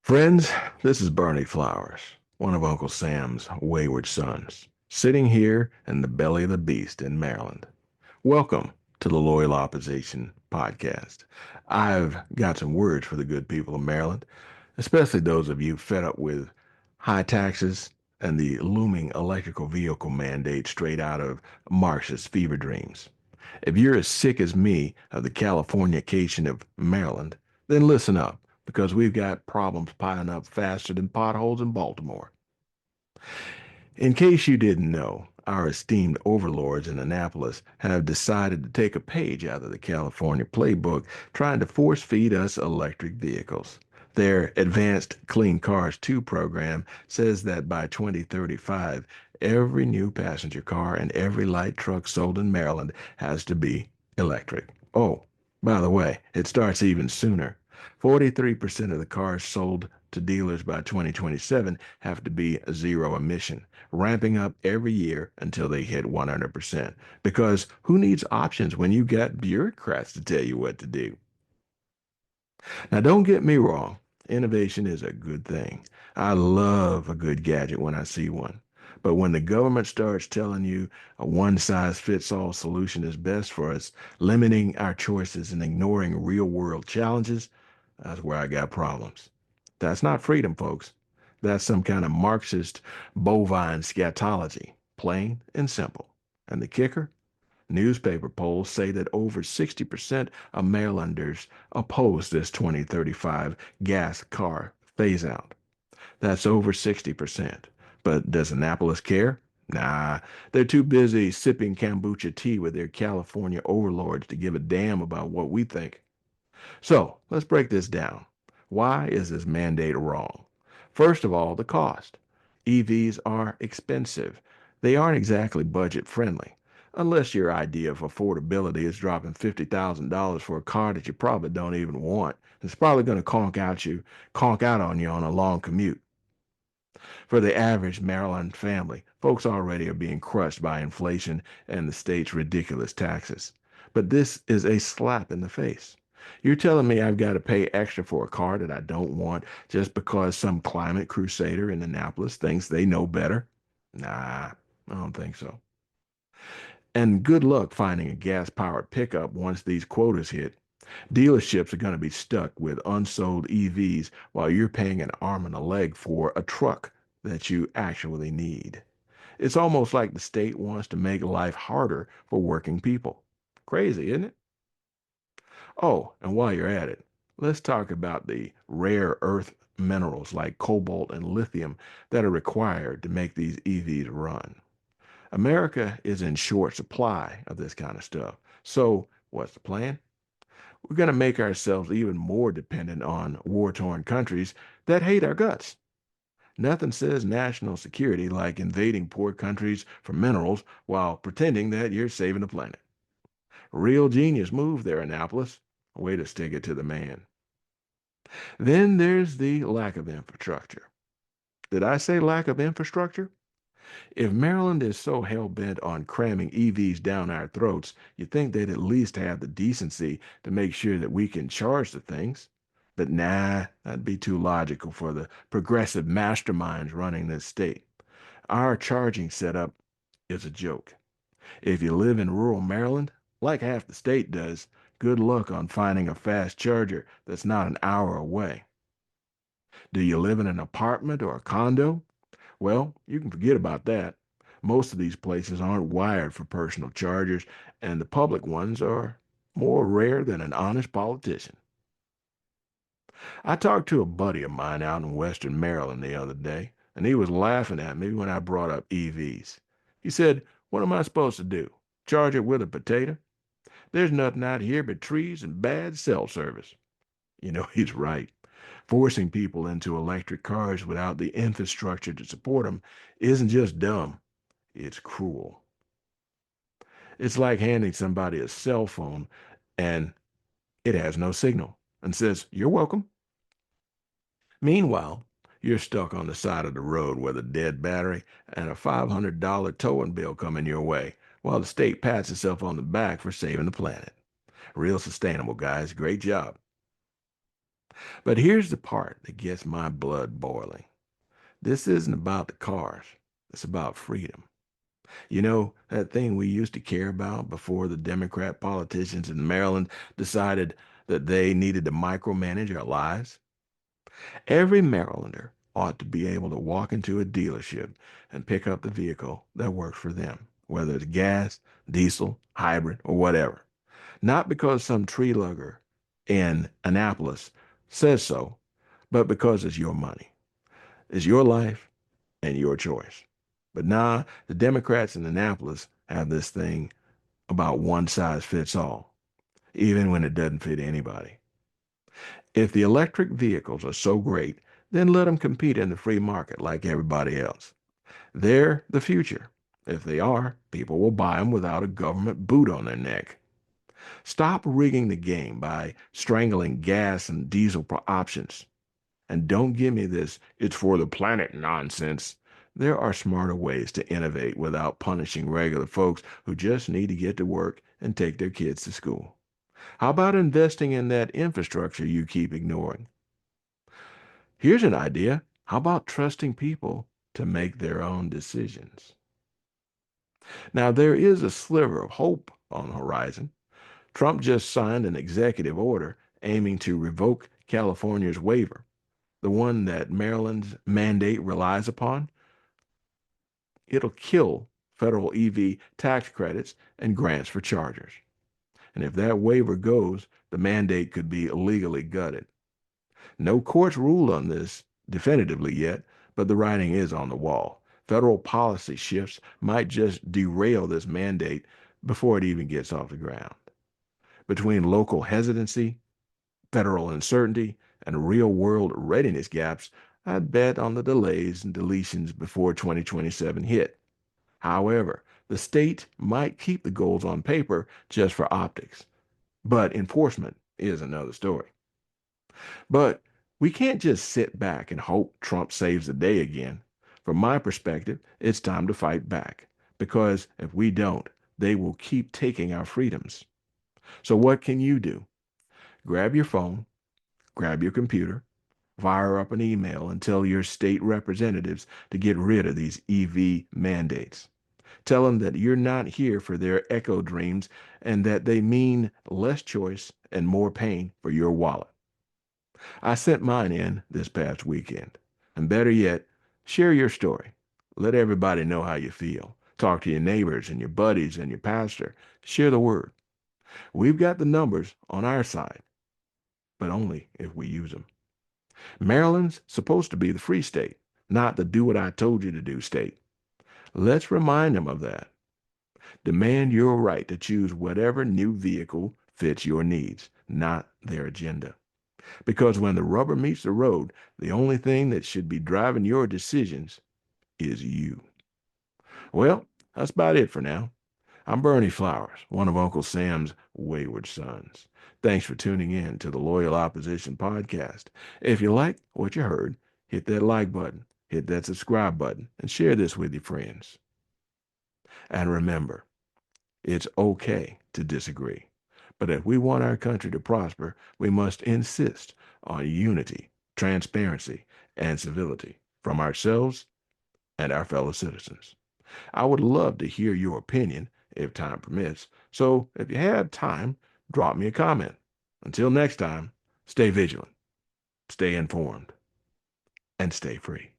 Friends, this is Bernie Flowers, one of Uncle Sam's wayward sons, sitting here in the belly of the beast in Maryland. Welcome to the Loyal Opposition Podcast. I've got some words for the good people of Maryland, especially those of you fed up with high taxes and the looming electrical vehicle mandate straight out of Marxist fever dreams. If you're as sick as me of the Californication of Maryland, then listen up because we've got problems piling up faster than potholes in Baltimore. In case you didn't know, our esteemed overlords in Annapolis have decided to take a page out of the California playbook, trying to force feed us electric vehicles. Their Advanced Clean Cars 2 program says that by 2035, every new passenger car and every light truck sold in Maryland has to be electric. Oh, by the way, it starts even sooner. 43% of the cars sold to dealers by 2027 have to be zero emission, ramping up every year until they hit 100%. Because who needs options when you got bureaucrats to tell you what to do? Now, don't get me wrong, innovation is a good thing. I love a good gadget when I see one. But when the government starts telling you a one size fits all solution is best for us, limiting our choices and ignoring real world challenges, that's where I got problems. That's not freedom, folks. That's some kind of Marxist bovine scatology, plain and simple. And the kicker? Newspaper polls say that over 60% of Marylanders oppose this 2035 gas car phase out. That's over 60%. But does Annapolis care? Nah, they're too busy sipping kombucha tea with their California overlords to give a damn about what we think. So let's break this down. Why is this mandate wrong? First of all, the cost. EVs are expensive. They aren't exactly budget friendly. Unless your idea of affordability is dropping $50,000 for a car that you probably don't even want. It's probably going to conk out on you on a long commute. For the average Maryland family, folks already are being crushed by inflation and the state's ridiculous taxes. But this is a slap in the face. You're telling me I've got to pay extra for a car that I don't want just because some climate crusader in Annapolis thinks they know better? Nah, I don't think so. And good luck finding a gas powered pickup once these quotas hit. Dealerships are going to be stuck with unsold EVs while you're paying an arm and a leg for a truck that you actually need. It's almost like the state wants to make life harder for working people. Crazy, isn't it? Oh, and while you're at it, let's talk about the rare earth minerals like cobalt and lithium that are required to make these EVs run. America is in short supply of this kind of stuff. So, what's the plan? We're going to make ourselves even more dependent on war torn countries that hate our guts. Nothing says national security like invading poor countries for minerals while pretending that you're saving the planet. Real genius move there, Annapolis. Way to stick it to the man. Then there's the lack of infrastructure. Did I say lack of infrastructure? If Maryland is so hell bent on cramming EVs down our throats, you'd think they'd at least have the decency to make sure that we can charge the things. But nah, that'd be too logical for the progressive masterminds running this state. Our charging setup is a joke. If you live in rural Maryland, like half the state does, good luck on finding a fast charger that's not an hour away. Do you live in an apartment or a condo? Well, you can forget about that. Most of these places aren't wired for personal chargers, and the public ones are more rare than an honest politician. I talked to a buddy of mine out in western Maryland the other day, and he was laughing at me when I brought up EVs. He said, "What am I supposed to do? Charge it with a potato? There's nothing out here but trees and bad cell service." He's right. Forcing people into electric cars without the infrastructure to support them isn't just dumb, it's cruel. It's like handing somebody a cell phone and it has no signal and says, "You're welcome." Meanwhile, you're stuck on the side of the road with a dead battery and a $500 towing bill coming your way while the state pats itself on the back for saving the planet. Real sustainable, guys. Great job. But here's the part that gets my blood boiling. This isn't about the cars. It's about freedom. You know, that thing we used to care about before the Democrat politicians in Maryland decided that they needed to micromanage our lives? Every Marylander ought to be able to walk into a dealership and pick up the vehicle that works for them, whether it's gas, diesel, hybrid, or whatever. Not because some tree lugger in Annapolis says so, but because it's your money. It's your life and your choice. But nah, the Democrats in Annapolis have this thing about one size fits all, even when it doesn't fit anybody. If the electric vehicles are so great, then let them compete in the free market like everybody else. They're the future. If they are, people will buy them without a government boot on their neck. Stop rigging the game by strangling gas and diesel options. And don't give me this, it's for the planet nonsense. There are smarter ways to innovate without punishing regular folks who just need to get to work and take their kids to school. How about investing in that infrastructure you keep ignoring? Here's an idea. How about trusting people to make their own decisions? Now, there is a sliver of hope on the horizon. Trump just signed an executive order aiming to revoke California's waiver, the one that Maryland's mandate relies upon. It'll kill federal EV tax credits and grants for chargers. And if that waiver goes, the mandate could be illegally gutted. No court's ruled on this definitively yet, but the writing is on the wall. Federal policy shifts might just derail this mandate before it even gets off the ground. Between local hesitancy, federal uncertainty, and real world readiness gaps, I'd bet on the delays and deletions before 2027 hit. However, the state might keep the goals on paper just for optics, but enforcement is another story. But we can't just sit back and hope Trump saves the day again. From my perspective, it's time to fight back, because if we don't, they will keep taking our freedoms. So, what can you do? Grab your phone, grab your computer, fire up an email, and tell your state representatives to get rid of these EV mandates. Tell them that you're not here for their echo dreams and that they mean less choice and more pain for your wallet. I sent mine in this past weekend. And better yet, share your story. Let everybody know how you feel. Talk to your neighbors and your buddies and your pastor. Share the word. We've got the numbers on our side, but only if we use them. Maryland's supposed to be the free state, not the do what I told you to do state. Let's remind them of that. Demand your right to choose whatever new vehicle fits your needs, not their agenda. Because when the rubber meets the road, the only thing that should be driving your decisions is you. Well, that's about it for now. I'm Bernie Flowers, one of Uncle Sam's wayward sons. Thanks for tuning in to the Loyal Opposition Podcast. If you like what you heard, hit that like button, hit that subscribe button, and share this with your friends. And remember, it's okay to disagree. But if we want our country to prosper, we must insist on unity, transparency, and civility from ourselves and our fellow citizens. I would love to hear your opinion if time permits. So if you have time, drop me a comment. Until next time, stay vigilant, stay informed, and stay free.